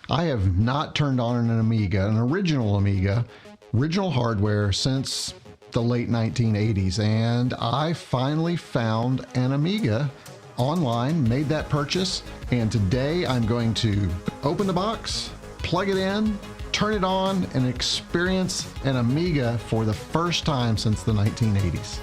I have not turned on an Amiga, an original Amiga, original hardware since the late 1980s, and I finally found an Amiga online, made that purchase, and today I'm going to open the box, plug it in, turn it on, and experience an Amiga for the first time since the 1980s.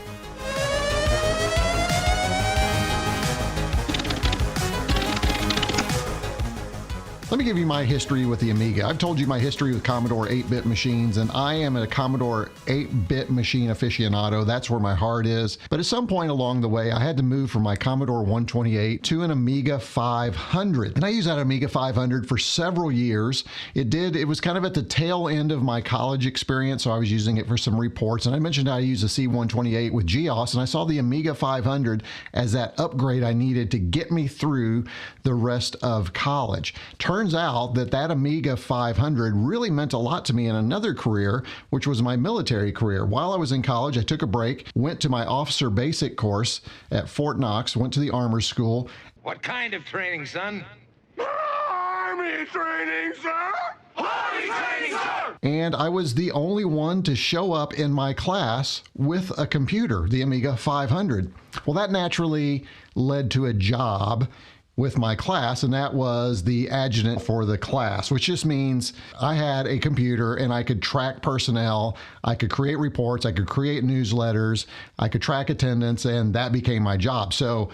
Let me give you my history with the Amiga. I've told you my history with Commodore 8-bit machines, and I am a Commodore 8-bit machine aficionado. That's where my heart is. But at some point along the way, I had to move from my Commodore 128 to an Amiga 500. And I used that Amiga 500 for several years. It was kind of at the tail end of my college experience, so I was using it for some reports. And I mentioned how I used a C128 with GEOS, and I saw the Amiga 500 as that upgrade I needed to get me through the rest of college. Turns out that Amiga 500 really meant a lot to me in another career, which was my military career. While I was in college, I took a break, went to my officer basic course at Fort Knox, went to the armor school. What kind of training, son? Army training, sir! Army training, sir! And I was the only one to show up in my class with a computer, the Amiga 500. Well, that naturally led to a job with my class, and that was the adjutant for the class, which just means I had a computer and I could track personnel, I could create reports, I could create newsletters, I could track attendance, and that became my job. So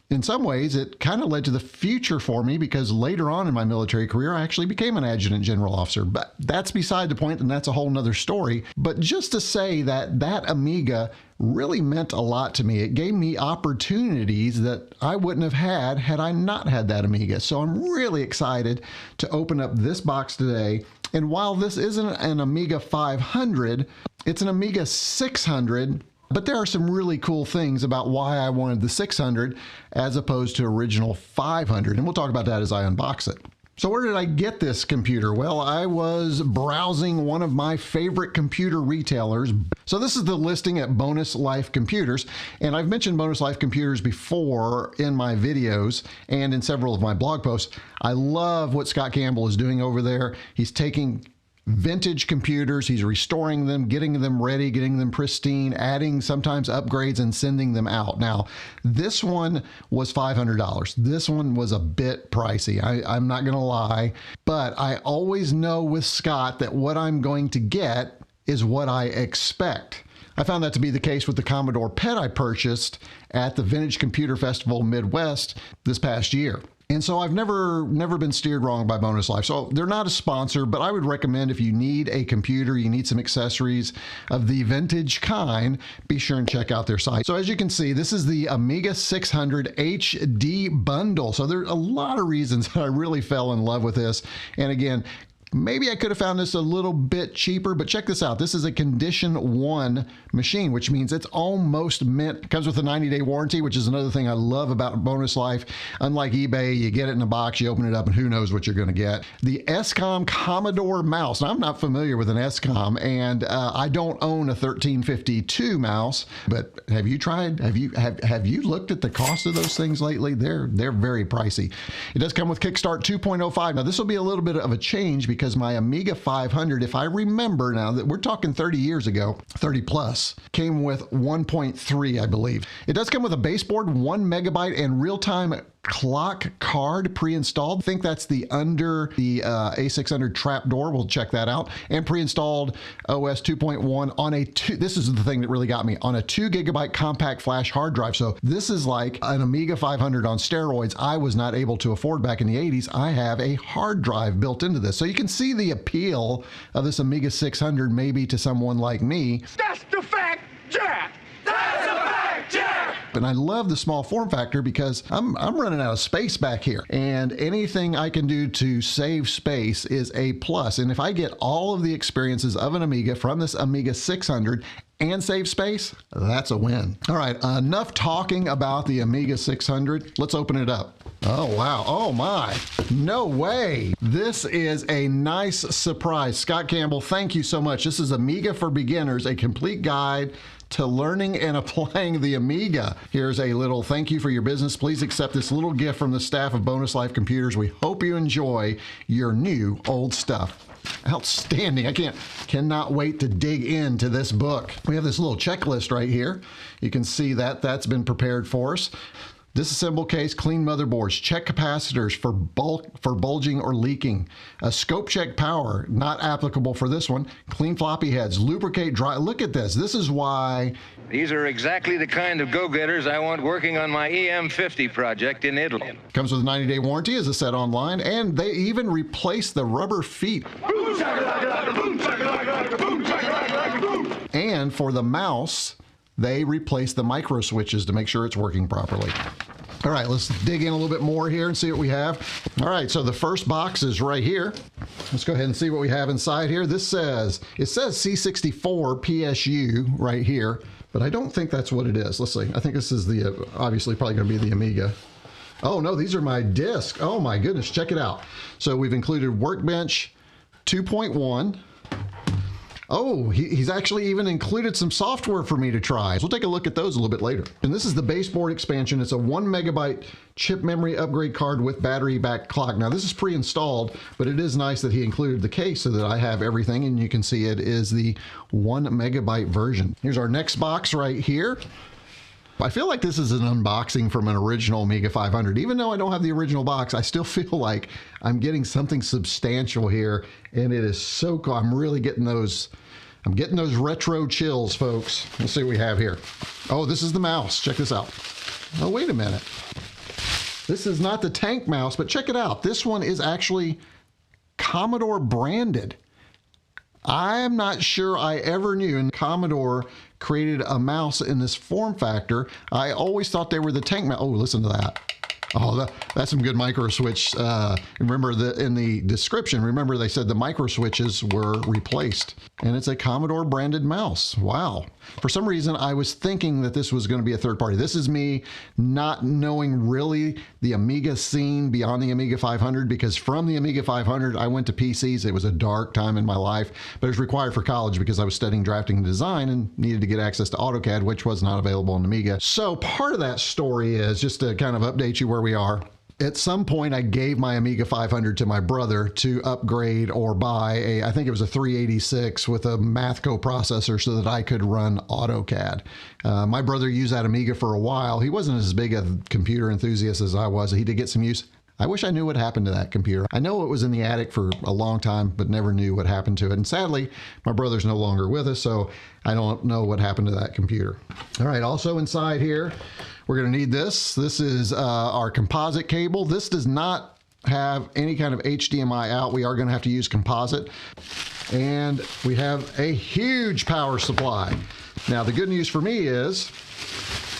in some ways, it kind of led to the future for me, because later on in my military career, I actually became an adjutant general officer. But that's beside the point, and that's a whole nother story. But just to say that Amiga really meant a lot to me. It gave me opportunities that I wouldn't have had I not had that Amiga. So I'm really excited to open up this box today. And while this isn't an Amiga 500, it's an Amiga 600. But there are some really cool things about why I wanted the 600 as opposed to original 500. And we'll talk about that as I unbox it. So where did I get this computer? Well, I was browsing one of my favorite computer retailers. So this is the listing at Bonus Life Computers. And I've mentioned Bonus Life Computers before in my videos and in several of my blog posts. I love what Scott Campbell is doing over there. He's taking vintage computers, he's restoring them, getting them ready, getting them pristine, adding sometimes upgrades and sending them out. Now, this one was $500. This one was a bit pricey. I'm not going to lie, but I always know with Scott that what I'm going to get is what I expect. I found that to be the case with the Commodore PET I purchased at the Vintage Computer Festival Midwest this past year. And so I've never been steered wrong by Bonus Life. So they're not a sponsor, but I would recommend if you need a computer, you need some accessories of the vintage kind, be sure and check out their site. So as you can see, this is the Amiga 600 HD bundle. So there are a lot of reasons that I really fell in love with this. And again, maybe I could have found this a little bit cheaper, but check this out. This is a condition 1 machine, which means it's almost mint. It comes with a 90-day warranty, which is another thing I love about Bonus Life. Unlike eBay, you get it in a box, you open it up, and who knows what you're going to get. The Escom Commodore Mouse. Now, I'm not familiar with an Escom, and I don't own a 1352 mouse, but have you tried? Have you looked at the cost of those things lately? They're very pricey. It does come with Kickstart 2.05. Now, this will be a little bit of a change because my Amiga 500, if I remember now, that we're talking 30 years ago, 30 plus, came with 1.3, I believe. It does come with a baseboard, 1 megabyte, and real-time clock card pre-installed. I think that's under the A600 trapdoor. We'll check that out. And pre-installed OS 2.1 on this is the thing that really got me, on a 2 gigabyte compact flash hard drive. So this is like an Amiga 500 on steroids. I was not able to afford back in the 80s. I have a hard drive built into this. So you can see the appeal of this Amiga 600 maybe to someone like me. That's the fact, Jack! That's the fact, Jack! And I love the small form factor because I'm running out of space back here, and anything I can do to save space is a plus. And if I get all of the experiences of an Amiga from this Amiga 600 and save space, that's a win. All right, enough talking about the Amiga 600. Let's open it up. Oh, wow. Oh, my. No way. This is a nice surprise. Scott Campbell, thank you so much. This is Amiga for Beginners, a complete guide to learning and applying the Amiga. Here's a little thank you for your business. Please accept this little gift from the staff of Bonus Life Computers. We hope you enjoy your new old stuff. Outstanding. I cannot wait to dig into this book. We have this little checklist right here. You can see that that's been prepared for us. Disassemble case, clean motherboards, check capacitors for bulging or leaking. Scope check power, not applicable for this one. Clean floppy heads, lubricate dry. Look at this. This is why. These are exactly the kind of go-getters I want working on my EM50 project in Italy. Comes with a 90-day warranty, as I said online, and they even replace the rubber feet. And for the mouse, they replace the microswitches to make sure it's working properly. All right, let's dig in a little bit more here and see what we have. All right, so the first box is right here. Let's go ahead and see what we have inside here. It says C64 PSU right here, but I don't think that's what it is. Let's see. I think this is the, obviously probably going to be the Amiga. Oh no, these are my discs. Oh my goodness, check it out. So we've included Workbench 2.1. Oh, he's actually even included some software for me to try. So we'll take a look at those a little bit later. And this is the Baseboard expansion. It's a 1 megabyte chip memory upgrade card with battery back clock. Now this is pre-installed, but it is nice that he included the case so that I have everything, and you can see it is the 1 megabyte version. Here's our next box right here. I feel like this is an unboxing from an original Amiga 500. Even though I don't have the original box, I still feel like I'm getting something substantial here, and it is so cool. I'm really getting those, retro chills, folks. Let's see what we have here. Oh, this is the mouse. Check this out. Oh, wait a minute. This is not the tank mouse, but check it out. This one is actually Commodore branded. I'm not sure I ever knew, and Commodore created a mouse in this form factor. I always thought they were the tank mouse. Oh, listen to that. Oh, that's some good micro switch. Remember in the description, remember they said the micro switches were replaced, and it's a Commodore branded mouse. Wow. For some reason, I was thinking that this was going to be a third party. This is me not knowing really the Amiga scene beyond the Amiga 500, because from the Amiga 500, I went to PCs. It was a dark time in my life, but it was required for college because I was studying drafting and design and needed to get access to AutoCAD, which was not available on Amiga. So part of that story is just to kind of update you where we are. At some point, I gave my Amiga 500 to my brother to upgrade or buy I think it was a 386 with a math coprocessor so that I could run AutoCAD. My brother used that Amiga for a while. He wasn't as big a computer enthusiast as I was. He did get some use. I wish I knew what happened to that computer. I know it was in the attic for a long time, but never knew what happened to it. And sadly, my brother's no longer with us, so I don't know what happened to that computer. All right, also inside here, we're going to need this. This is our composite cable. This does not have any kind of HDMI out. We are going to have to use composite. And we have a huge power supply. Now, the good news for me is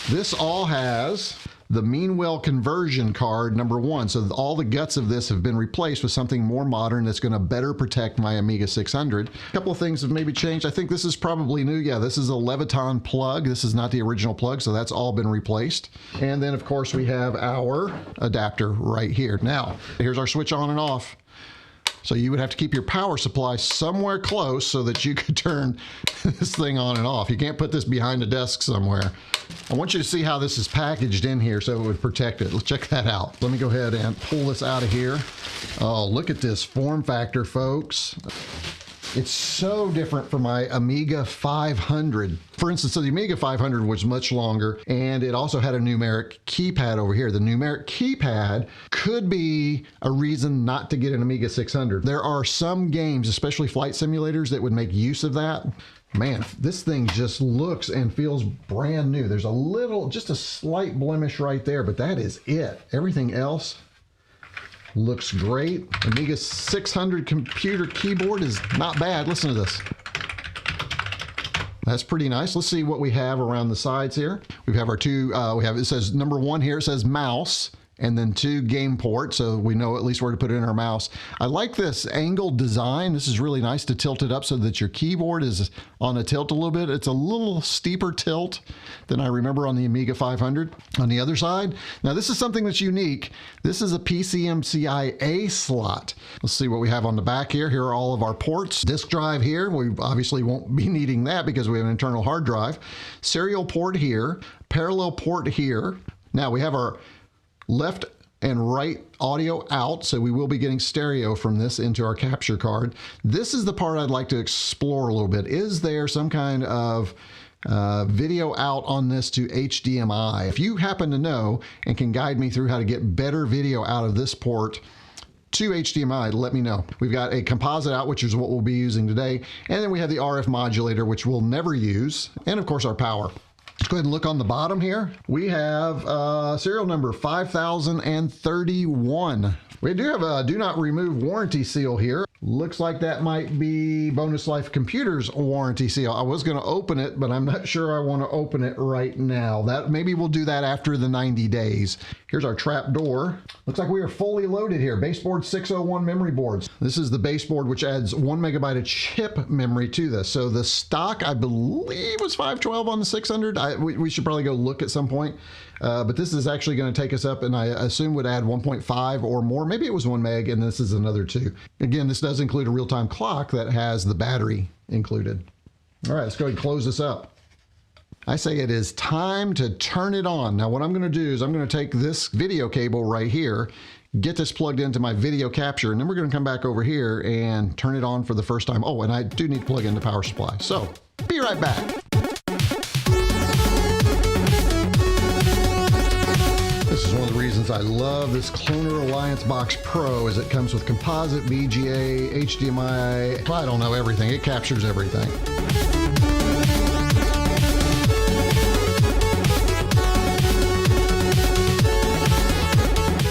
this all has the Meanwell conversion card #1. So all the guts of this have been replaced with something more modern that's going to better protect my Amiga 600. A couple of things have maybe changed. I think this is probably new. Yeah, this is a Leviton plug. This is not the original plug, so that's all been replaced. And then, of course, we have our adapter right here. Now, here's our switch on and off. So you would have to keep your power supply somewhere close so that you could turn this thing on and off. You can't put this behind a desk somewhere. I want you to see how this is packaged in here so it would protect it. Let's check that out. Let me go ahead and pull this out of here. Oh, look at this form factor, folks. It's so different from my Amiga 500. For instance, so the Amiga 500 was much longer, and it also had a numeric keypad over here. The numeric keypad could be a reason not to get an Amiga 600. There are some games, especially flight simulators, that would make use of that. Man, this thing just looks and feels brand new. There's a little, just a slight blemish right there, but that is it. Everything else looks great. Amiga 600 computer keyboard is not bad. Listen to this. That's pretty nice. Let's see what we have around the sides here. We have our two, it says #1 here, it says mouse, and then 2 game ports, so we know at least where to put it in our mouse. I like this angled design. This is really nice to tilt it up so that your keyboard is on a tilt a little bit. It's a little steeper tilt than I remember on the Amiga 500. On the other side, now this is something that's unique. This is a PCMCIA slot. Let's see what we have on the back here. Here are all of our ports. Disk drive here. We obviously won't be needing that because we have an internal hard drive. Serial port here. Parallel port here. Now we have our left and right audio out, so we will be getting stereo from this into our capture card. This is the part I'd like to explore a little bit. Is there some kind of video out on this to HDMI? If you happen to know and can guide me through how to get better video out of this port to HDMI, let me know. We've got a composite out, which is what we'll be using today, and then we have the RF modulator, which we'll never use, and of course our power. Let's go ahead and look on the bottom here. We have serial number 5031. We do have a do not remove warranty seal here. Looks like that might be Bonus Life Computers warranty seal. I was going to open it, but I'm not sure I want to open it right now. Maybe we'll do that after the 90 days. Here's our trap door. Looks like we are fully loaded here. Baseboard 601 memory boards. This is the baseboard, which adds 1 megabyte of chip memory to this. So the stock, I believe, was 512 on the 600. We should probably go look at some point. But this is actually going to take us up, and I assume would add 1.5 or more. Maybe it was 1 meg, and this is another 2. Again, this does include a real-time clock that has the battery included. All right, let's go ahead and close this up. I say it is time to turn it on. Now, what I'm going to do is I'm going to take this video cable right here, get this plugged into my video capture, and then we're going to come back over here and turn it on for the first time. Oh, and I do need to plug in the power supply. So, be right back. This is one of the reasons I love this Cloner Alliance Box Pro, is it comes with composite, VGA, HDMI, I don't know, everything. It captures everything.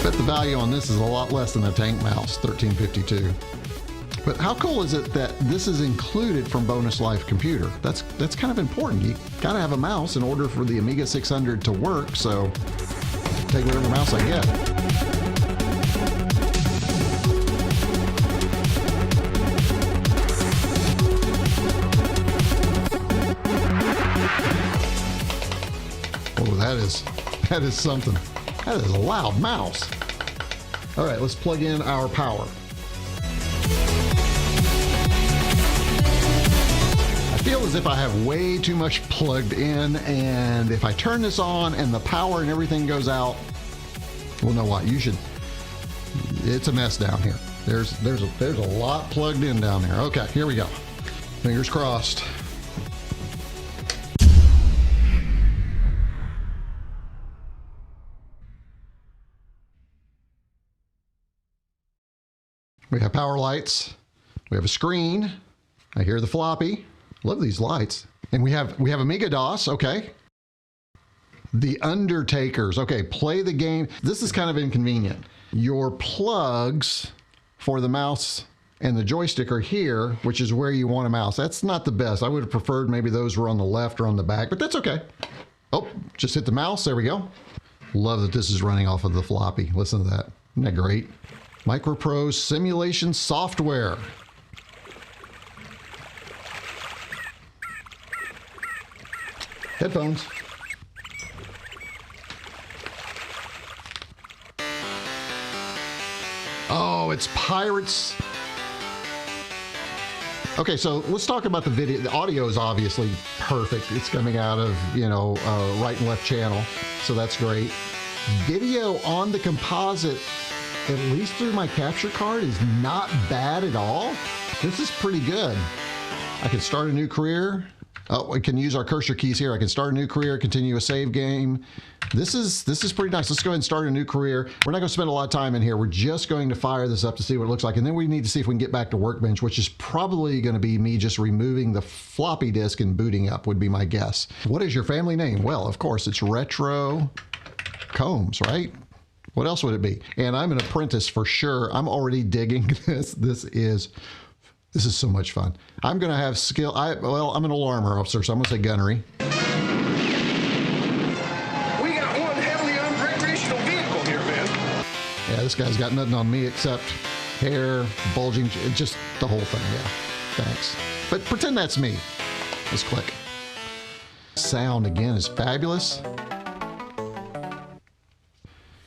Bet the value on this is a lot less than a tank mouse, $13.52. But how cool is it that this is included from Bonus Life Computer? That's kind of important. You gotta have a mouse in order for the Amiga 600 to work, so take whatever mouse I get. Oh, that is something. That is a loud mouse. All right, let's plug in our power. I feel as if I have way too much plugged in, and if I turn this on and the power and everything goes out, well, know what? It's a mess down here. There's a lot plugged in down there. Okay, here we go. Fingers crossed. We have power lights. We have a screen. I hear the floppy. Love these lights. And we have Amiga DOS, okay. The Undertakers, okay, play the game. This is kind of inconvenient. Your plugs for the mouse and the joystick are here, which is where you want a mouse. That's not the best. I would have preferred maybe those were on the left or on the back, but that's okay. Oh, just hit the mouse, there we go. Love that this is running off of the floppy. Listen to that, isn't that great? MicroProse simulation software. Headphones. Oh, it's Pirates. Okay, so let's talk about the video. The audio is obviously perfect. It's coming out of, right and left channel, so that's great. Video on the composite, at least through my capture card, is not bad at all. This is pretty good. I can start a new career. Oh, we can use our cursor keys here. I can start a new career, continue a save game. This is pretty nice. Let's go ahead and start a new career. We're not going to spend a lot of time in here. We're just going to fire this up to see what it looks like. And then we need to see if we can get back to Workbench, which is probably going to be me just removing the floppy disk and booting up would be my guess. What is your family name? Well, of course, it's retroCombs, right? What else would it be? And I'm an apprentice for sure. I'm already digging this. This is so much fun. I'm going to have skill. I'm an alarmer officer, so I'm going to say gunnery. We got one heavily unrecreational vehicle here, Ben. this guy's got nothing on me except hair, bulging, just the whole thing. Yeah, thanks. But pretend that's me. Let's click. Sound again is fabulous.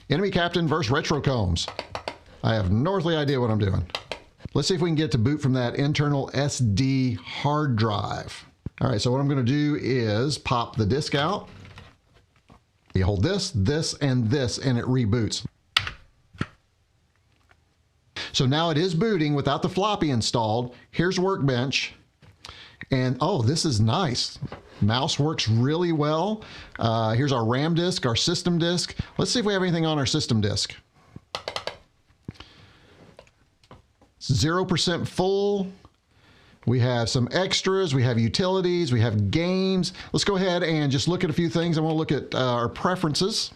Enemy Captain versus retroCombs. I have no earthly idea what I'm doing. Let's see if we can get to boot from that internal SD hard drive. All right, so what I'm going to do is pop the disk out. You hold this, this, and this, and it reboots. So now it is booting without the floppy installed. Here's Workbench. And oh, this is nice. Mouse works really well. Here's our RAM disk, our system disk. Let's see if we have anything on our system disk. 0% full. We have some extras. We have utilities. We have games. Let's go ahead and just look at a few things. I want to look at our preferences.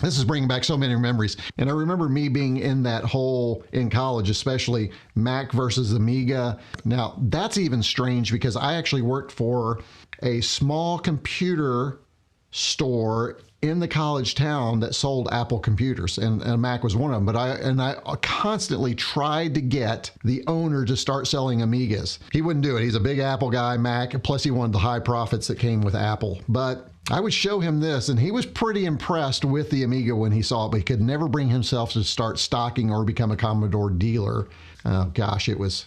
This is bringing back so many memories. And I remember me being in that hole in college, especially Mac versus Amiga. Now, that's even strange because I actually worked for a small computer store in the college town that sold Apple computers, and Mac was one of them. But I constantly tried to get the owner to start selling Amigas. He wouldn't do it. He's a big Apple guy, Mac, plus he wanted the high profits that came with Apple. But I would show him this, and he was pretty impressed with the Amiga when he saw it, but he could never bring himself to start stocking or become a Commodore dealer. Gosh, it was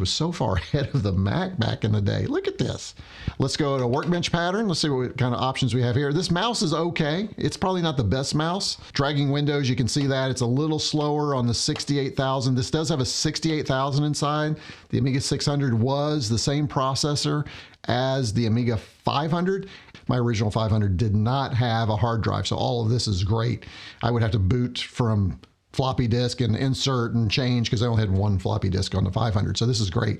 so far ahead of the Mac back in the day. Look at this. Let's go to Workbench pattern. Let's see what kind of options we have here. This mouse is okay. It's probably not the best mouse. Dragging windows, you can see that. It's a little slower on the 68,000. This does have a 68,000 inside. The Amiga 600 was the same processor as the Amiga 500. My original 500 did not have a hard drive, so all of this is great. I would have to boot from floppy disk and insert and change because I only had one floppy disk on the 500, so this is great.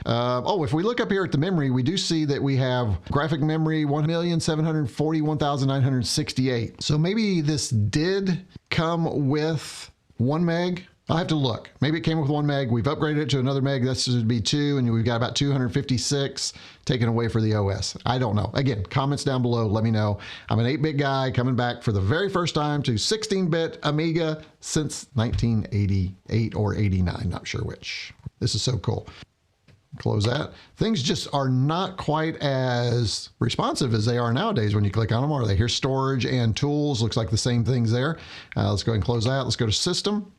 Oh, if we look up here at the memory, we do see that we have graphic memory 1,741,968. So maybe this did come with 1 meg. I'll have to look. Maybe it came with 1 meg. We've upgraded it to another meg. That should be 2, and we've got about 256 taken away for the OS. I don't know. Again, comments down below. Let me know. I'm an 8-bit guy coming back for the very first time to 16-bit Amiga since 1988 or 89. Not sure which. This is so cool. Close that. Things just are not quite as responsive as they are nowadays when you click on them, are they? Here's storage and tools. Looks like the same things there. Let's go ahead and close that. Let's go to System.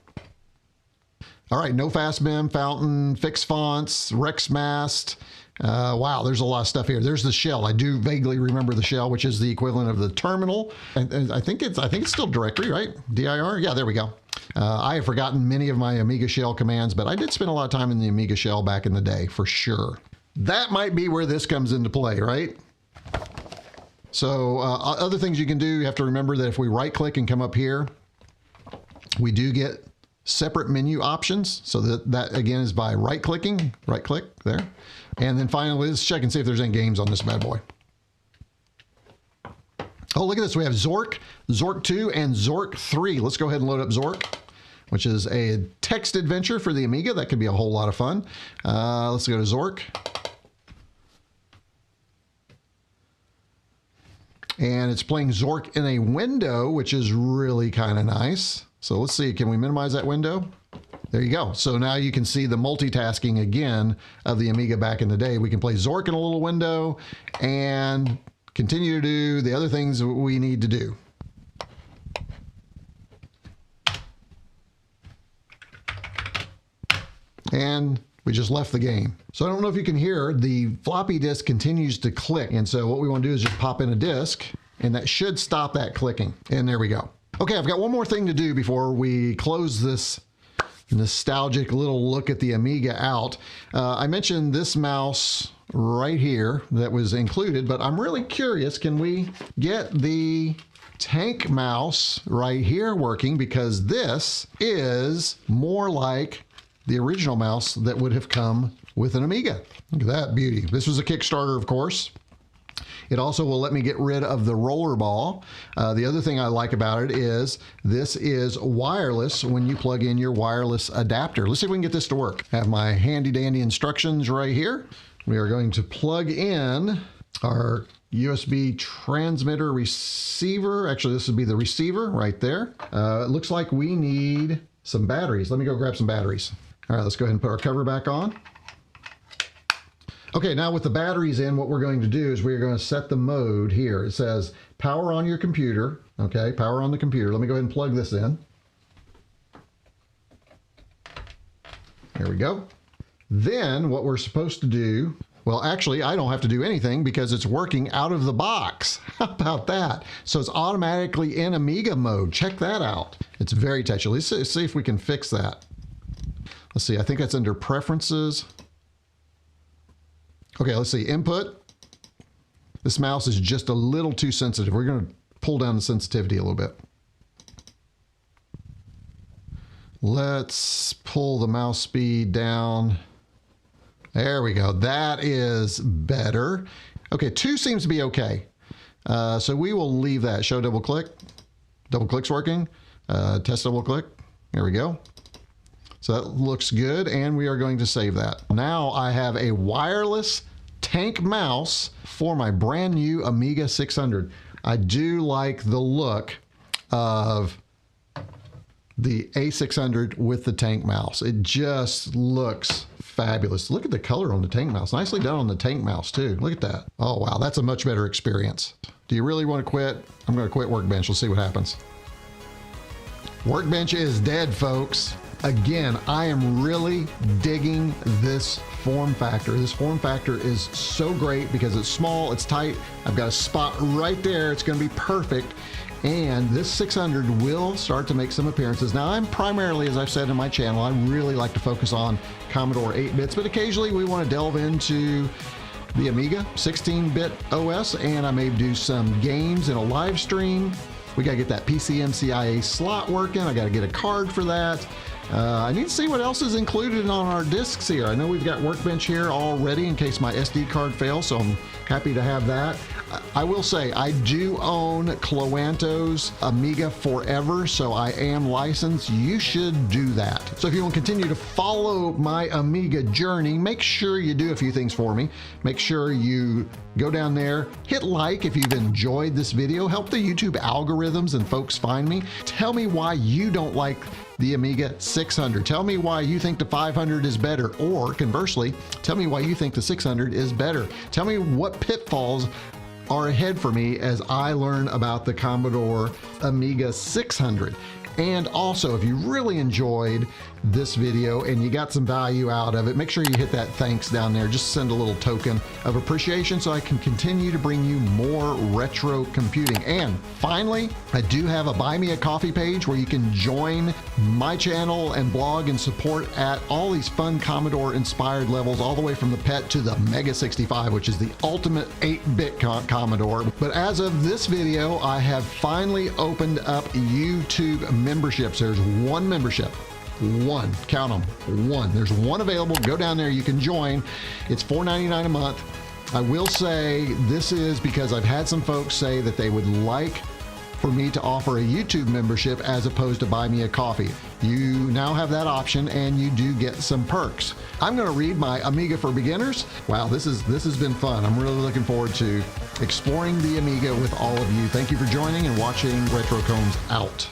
All right, no fastbim, fountain, fixed fonts, Rexmast. Wow, there's a lot of stuff here. There's the shell. I do vaguely remember the shell, which is the equivalent of the terminal. And I think it's still directory, right? dir. Yeah, there we go. I have forgotten many of my Amiga shell commands, but I did spend a lot of time in the Amiga shell back in the day, for sure. That might be where this comes into play, right? So other things you can do, you have to remember that if we right-click and come up here, we do get separate menu options. So that again is by right-clicking, right-click there. And then finally, let's check and see if there's any games on this bad boy. Oh, look at this. We have Zork, Zork 2, and Zork 3. Let's go ahead and load up Zork, which is a text adventure for the Amiga. That could be a whole lot of fun. Let's go to Zork. And it's playing Zork in a window, which is really kind of nice. So let's see, can we minimize that window? There you go. So now you can see the multitasking again of the Amiga back in the day. We can play Zork in a little window and continue to do the other things we need to do. And we just left the game. So I don't know if you can hear, the floppy disk continues to click. And so what we want to do is just pop in a disk, and that should stop that clicking. And there we go. Okay, I've got one more thing to do before we close this nostalgic little look at the Amiga out. I mentioned this mouse right here that was included, but I'm really curious, can we get the tank mouse right here working? Because this is more like the original mouse that would have come with an Amiga. Look at that beauty. This was a Kickstarter, of course. It also will let me get rid of the roller ball. The other thing I like about it is this is wireless when you plug in your wireless adapter. Let's see if we can get this to work. I have my handy dandy instructions right here. We are going to plug in our USB transmitter receiver. Actually, this would be the receiver right there. It looks like we need some batteries. Let me go grab some batteries. All right, let's go ahead and put our cover back on. Okay, now with the batteries in, what we're going to do is we're going to set the mode here. It says power on your computer. Okay, power on the computer. Let me go ahead and plug this in. There we go. Then what we're supposed to do, well, actually, I don't have to do anything because it's working out of the box. How about that? So it's automatically in Amiga mode. Check that out. It's very touchy. Let's see if we can fix that. Let's see, I think that's under preferences. Okay, let's see, input. This mouse is just a little too sensitive. We're going to pull down the sensitivity a little bit. Let's pull the mouse speed down. There we go. That is better. Okay, 2 seems to be okay. So we will leave that. Show double click. Double click's working. Test double click. There we go. So that looks good, and we are going to save that. Now I have a wireless tank mouse for my brand new Amiga 600. I do like the look of the A600 with the tank mouse. It just looks fabulous. Look at the color on the tank mouse. Nicely done on the tank mouse too. Look at that. Oh wow, that's a much better experience. Do you really want to quit? I'm going to quit Workbench. We'll see what happens. Workbench is dead, folks. Again, I am really digging this form factor. This form factor is so great because it's small, it's tight. I've got a spot right there. It's going to be perfect. And this 600 will start to make some appearances. Now, I'm primarily, as I've said in my channel, I really like to focus on Commodore 8-bits, but occasionally we want to delve into the Amiga 16-bit OS, and I may do some games in a live stream. We got to get that PCMCIA slot working. I got to get a card for that. I need to see what else is included on our discs here. I know we've got Workbench here already in case my SD card fails, so I'm happy to have that. I will say I do own Cloanto's Amiga Forever, so I am licensed. You should do that. So if you want to continue to follow my Amiga journey, make sure you do a few things for me. Make sure you go down there, hit like if you've enjoyed this video, help the YouTube algorithms and folks find me. Tell me why you don't like the Amiga 600. Tell me why you think the 500 is better, or conversely, tell me why you think the 600 is better. Tell me what pitfalls are ahead for me as I learn about the Commodore Amiga 600. And also, if you really enjoyed this video and you got some value out of it, make sure you hit that thanks down there. Just send a little token of appreciation so I can continue to bring you more retro computing. And finally, I do have a Buy Me a Coffee page where you can join my channel and blog and support at all these fun Commodore inspired levels, all the way from the PET to the Mega 65, which is the ultimate 8-bit Commodore. But as of this video, I have finally opened up YouTube memberships. There's one membership. One, count them, one. There's one available. Go down there, you can join. It's $4.99 a month. I will say this is because I've had some folks say that they would like for me to offer a YouTube membership as opposed to Buy Me a Coffee. You now have that option and you do get some perks. I'm going to read my Amiga for Beginners. Wow, this has been fun. I'm really looking forward to exploring the Amiga with all of you. Thank you for joining and watching. retroCombs out.